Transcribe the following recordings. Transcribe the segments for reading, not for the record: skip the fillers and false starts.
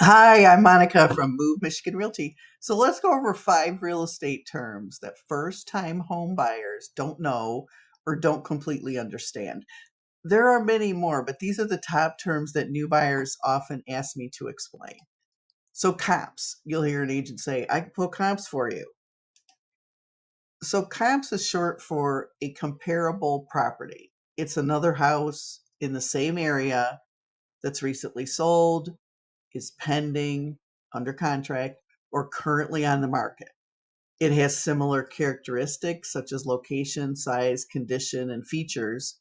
Hi, I'm Monica from Move Michigan Realty. So let's go over 5 real estate terms that first time home buyers don't know or don't completely understand. There are many more, but these are the top terms that new buyers often ask me to explain. So, comps, you'll hear an agent say, I can pull comps for you. So, comps is short for a comparable property. It's another house in the same area that's recently sold, is pending, under contract, or currently on the market. It has similar characteristics such as location, size, condition, and features.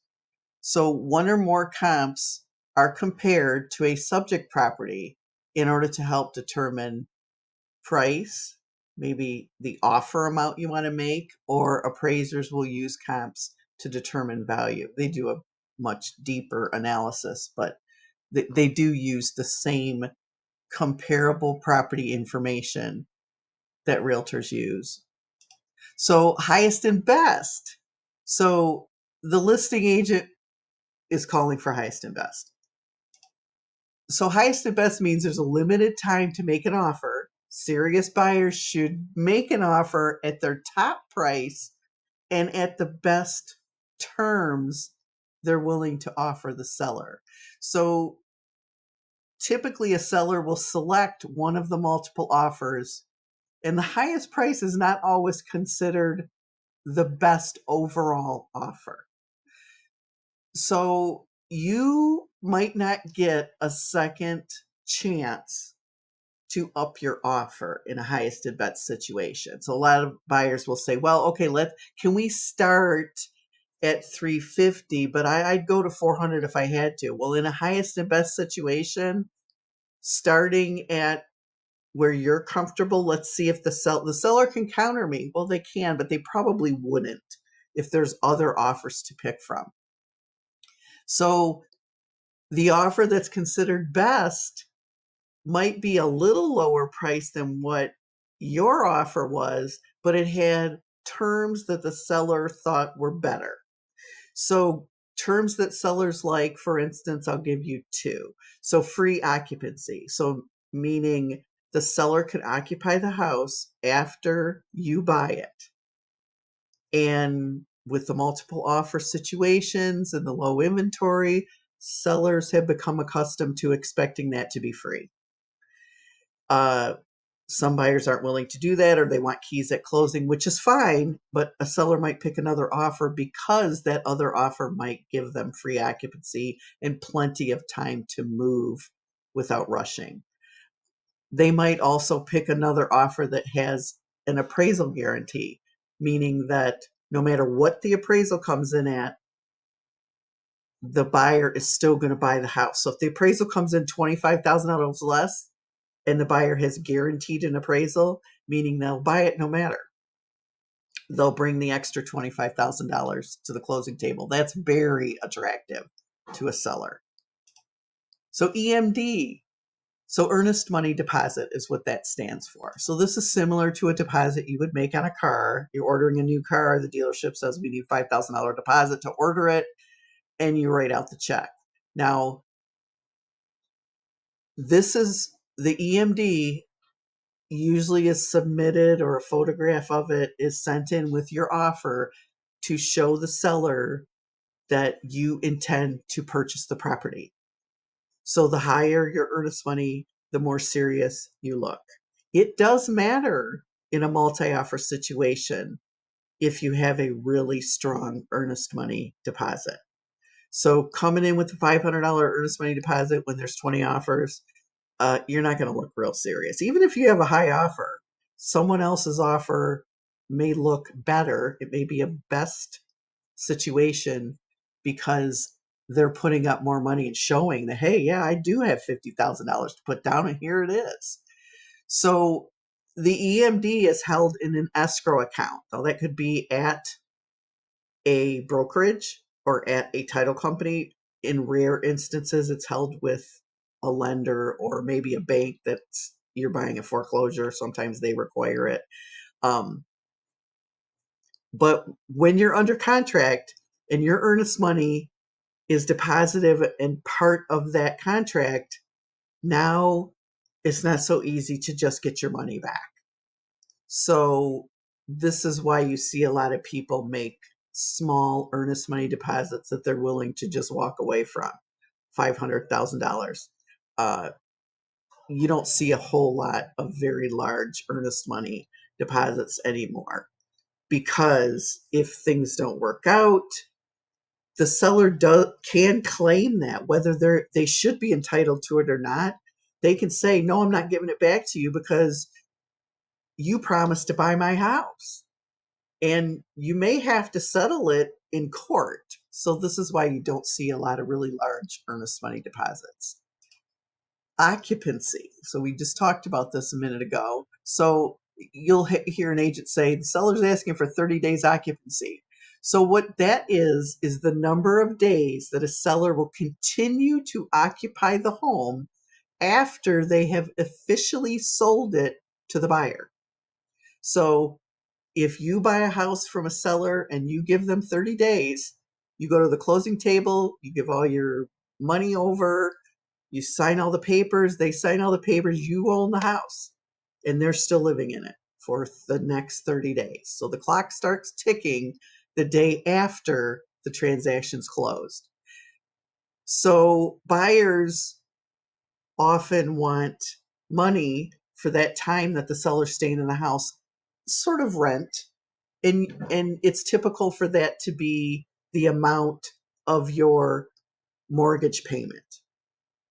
So one or more comps are compared to a subject property in order to help determine price, maybe the offer amount you want to make, or appraisers will use comps to determine value. They do a much deeper analysis, but they do use the same comparable property information that realtors use. So, highest and best. So, the listing agent is calling for highest and best. So, highest and best means there's a limited time to make an offer. Serious buyers should make an offer at their top price and at the best terms they're willing to offer the seller. So, typically, a seller will select one of the multiple offers, and the highest price is not always considered the best overall offer. So you might not get a second chance to up your offer in a highest and best situation. So a lot of buyers will say, well, okay, can we start at 350, but I'd go to 400 if I had to. Well, in a highest and best situation, starting at where you're comfortable, let's see if the seller can counter me. Well, they can, but they probably wouldn't if there's other offers to pick from. So the offer that's considered best might be a little lower price than what your offer was, but it had terms that the seller thought were better. So terms that sellers like, for instance, I'll give you two. So free occupancy. So meaning the seller can occupy the house after you buy it. And with the multiple offer situations and the low inventory, sellers have become accustomed to expecting that to be free. Uh, some buyers aren't willing to do that, or they want keys at closing, which is fine, but a seller might pick another offer because that other offer might give them free occupancy and plenty of time to move without rushing. They might also pick another offer that has an appraisal guarantee, meaning that no matter what the appraisal comes in at, the buyer is still going to buy the house. So if the appraisal comes in $25,000 less and the buyer has guaranteed an appraisal, meaning they'll buy it no matter, they'll bring the extra $25,000 to the closing table. That's very attractive to a seller. So EMD, so earnest money deposit is what that stands for. So this is similar to a deposit you would make on a car. You're ordering a new car. The dealership says we need $5,000 deposit to order it, and you write out the check. Now, this is the EMD usually is submitted, or a photograph of it is sent in with your offer to show the seller that you intend to purchase the property. So the higher your earnest money, the more serious you look. It does matter in a multi-offer situation if you have a really strong earnest money deposit. So coming in with a $500 earnest money deposit when there's 20 offers, you're not going to look real serious. Even if you have a high offer, someone else's offer may look better. It may be a best situation because they're putting up more money and showing that, hey, yeah, I do have $50,000 to put down, and here it is. So the EMD is held in an escrow account. Now, that could be at a brokerage or at a title company. In rare instances, it's held with a lender or maybe a bank that's you're buying a foreclosure. Sometimes they require it. Um, but when you're under contract and your earnest money is deposited and part of that contract, now it's not so easy to just get your money back. So this is why you see a lot of people make small earnest money deposits that they're willing to just walk away from, $500,000. Uh, you don't see a whole lot of very large earnest money deposits anymore, because if things don't work out, the seller can claim that, whether they should be entitled to it or not. They can say, no, I'm not giving it back to you because you promised to buy my house. And you may have to settle it in court. So this is why you don't see a lot of really large earnest money deposits. Occupancy. So we just talked about this a minute ago. So you'll hear an agent say the seller's asking for 30 days occupancy. So what that is the number of days that a seller will continue to occupy the home after they have officially sold it to the buyer. So if you buy a house from a seller and you give them 30 days, you go to the closing table, you give all your money over, you sign all the papers, they sign all the papers, you own the house, and they're still living in it for the next 30 days. So the clock starts ticking the day after the transaction's closed. So buyers often want money for that time that the seller's staying in the house, sort of rent. And it's typical for that to be the amount of your mortgage payment.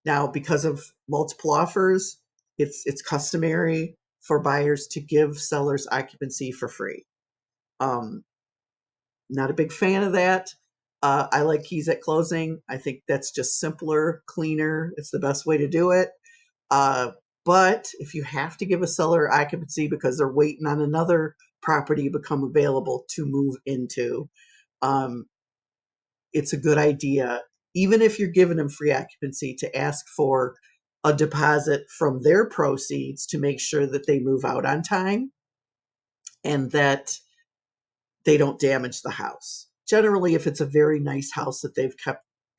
Now, because of multiple offers, it's customary for buyers to give sellers occupancy for free. Not a big fan of that. I like keys at closing. I think that's just simpler, cleaner. It's the best way to do it. But if you have to give a seller occupancy because they're waiting on another property become available to move into, it's a good idea, even if you're giving them free occupancy, to ask for a deposit from their proceeds to make sure that they move out on time and that they don't damage the house. Generally, if it's a very nice house that they've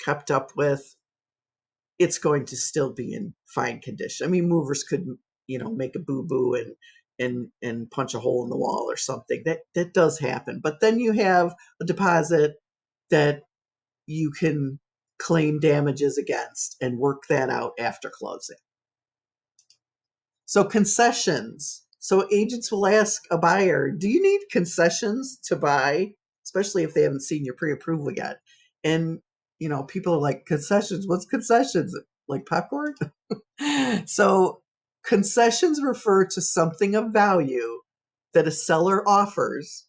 kept up with, it's going to still be in fine condition. I mean, movers could, make a boo-boo and punch a hole in the wall or something. That does happen. But then you have a deposit that you can claim damages against and work that out after closing. So concessions. So agents will ask a buyer, do you need concessions to buy? Especially if they haven't seen your pre-approval yet. And, people are like, concessions? What's concessions? Like popcorn? So concessions refer to something of value that a seller offers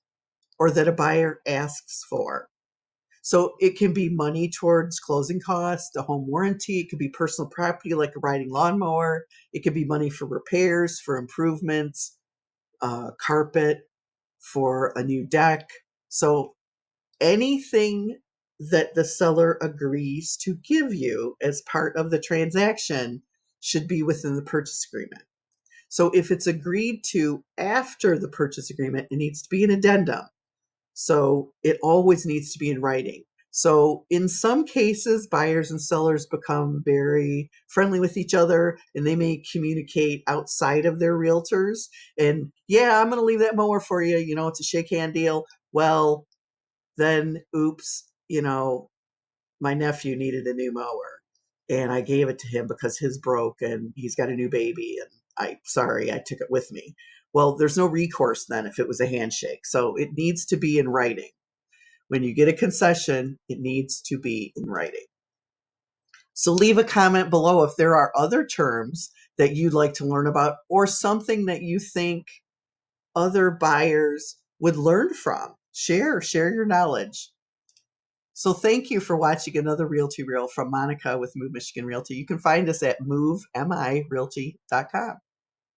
or that a buyer asks for. So it can be money towards closing costs, a home warranty. It could be personal property like a riding lawnmower. It could be money for repairs, for improvements, carpet, for a new deck. So anything that the seller agrees to give you as part of the transaction should be within the purchase agreement. So if it's agreed to after the purchase agreement, it needs to be an addendum. So it always needs to be in writing. So in some cases, buyers and sellers become very friendly with each other and they may communicate outside of their realtors. And yeah, I'm going to leave that mower for you. It's a shake hand deal. Well, then, oops, my nephew needed a new mower and I gave it to him because his broke and he's got a new baby and I took it with me. Well, there's no recourse then if it was a handshake. So it needs to be in writing. When you get a concession, it needs to be in writing. So leave a comment below if there are other terms that you'd like to learn about or something that you think other buyers would learn from. Share your knowledge. So thank you for watching another Realty Reel from Monica with Move Michigan Realty. You can find us at moveMIRealty.com.